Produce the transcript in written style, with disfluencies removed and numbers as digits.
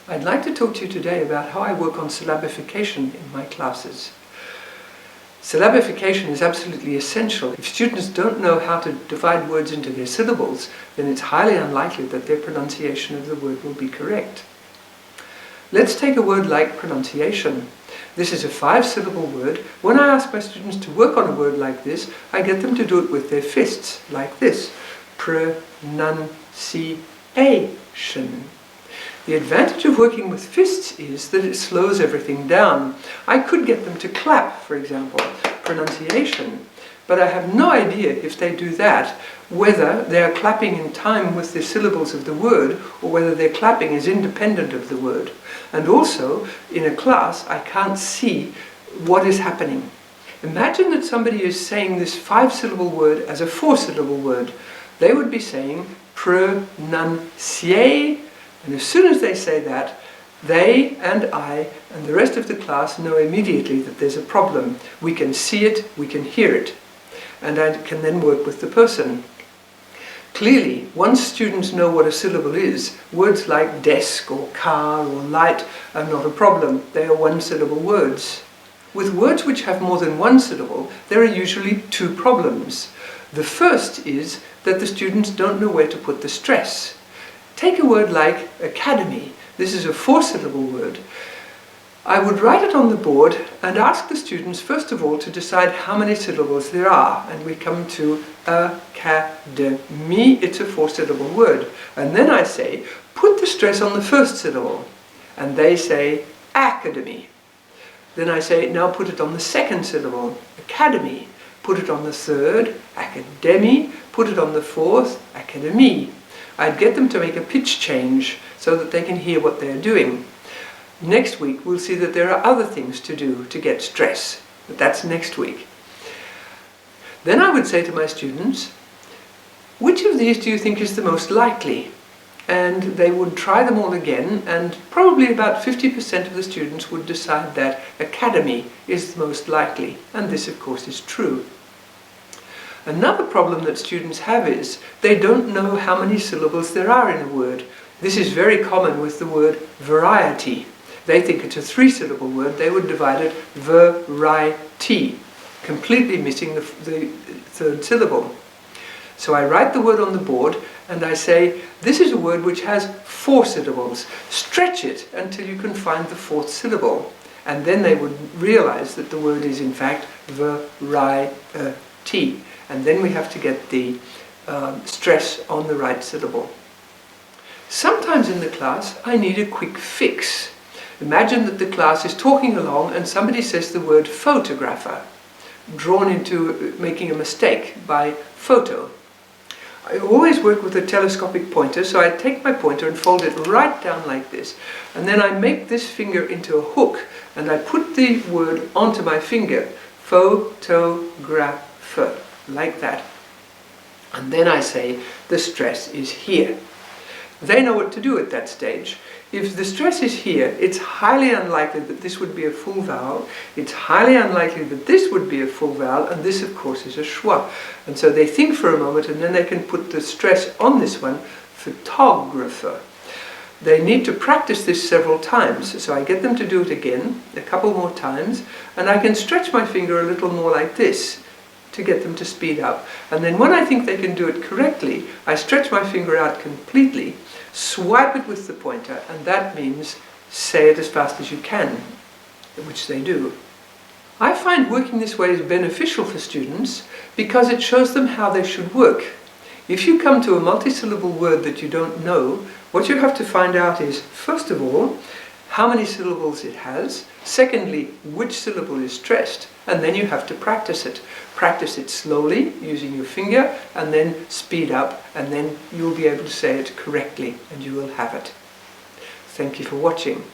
I'd like to talk to you today about how I work on syllabification in my classes. Syllabification is absolutely essential. If students don't know how to divide words into their syllables, then it's highly unlikely that their pronunciation of the word will be correct. Let's take a word like pronunciation. This is a 5-syllable word. When I ask my students to work on a word like this, I get them to do it with their fists, like this. Pronunciation. The advantage of working with fists is that it slows everything down. I could get them to clap, for example, pronunciation, but I have no idea if they do that, whether they are clapping in time with the syllables of the word or whether their clapping is independent of the word. And also, in a class, I can't see what is happening. Imagine that somebody is saying this 5-syllable word as a 4-syllable word. They would be saying pronunciate. And as soon as they say that, they and I and the rest of the class know immediately that there's a problem. We can see it, we can hear it, and I can then work with the person. Clearly, once students know what a syllable is, words like desk or car or light are not a problem. They are 1-syllable words. With words which have more than 1 syllable, there are usually 2 problems. The first is that the students don't know where to put the stress. Take a word like academy. This is a 4-syllable word. I would write it on the board and ask the students first of all to decide how many syllables there are, and we come to academy. It's a 4-syllable word, and then I say put the stress on the first syllable, and they say academy. Then I say now put it on the second syllable, academy. Put it on the third, academy. Put it on the fourth, academy. I'd get them to make a pitch change so that they can hear what they're doing. Next week we'll see that there are other things to do to get stress, but that's next week. Then I would say to my students, which of these do you think is the most likely? And they would try them all again, and probably about 50% of the students would decide that academy is the most likely, and this of course is true. Another problem that students have is they don't know how many syllables there are in a word. This is very common with the word variety. They think it's a 3-syllable word. They would divide it variety, completely missing the 3rd syllable. So I write the word on the board and I say, this is a word which has 4 syllables. Stretch it until you can find the 4th syllable. And then they would realize that the word is in fact variety. And then we have to get the stress on the right syllable. Sometimes in the class I need a quick fix. Imagine that the class is talking along and somebody says the word photographer, drawn into making a mistake by photo. I always work with a telescopic pointer, so I take my pointer and fold it right down like this. And then I make this finger into a hook and I put the word onto my finger, photographer. Like that. And then I say the stress is here. They know what to do at that stage. If the stress is here, it's highly unlikely that this would be a full vowel. It's highly unlikely that this would be a full vowel, and this of course is a schwa. And so they think for a moment and then they can put the stress on this one, photographer. They need to practice this several times, so I get them to do it again, a couple more times, and I can stretch my finger a little more like this, to get them to speed up. And then when I think they can do it correctly, I stretch my finger out completely, swipe it with the pointer, and that means say it as fast as you can, which they do. I find working this way is beneficial for students because it shows them how they should work. If you come to a multi-syllable word that you don't know, what you have to find out is, first of all, how many syllables it has, secondly, which syllable is stressed, and then you have to practice it. Practice it slowly, using your finger, and then speed up, and then you'll be able to say it correctly, and you will have it. Thank you for watching.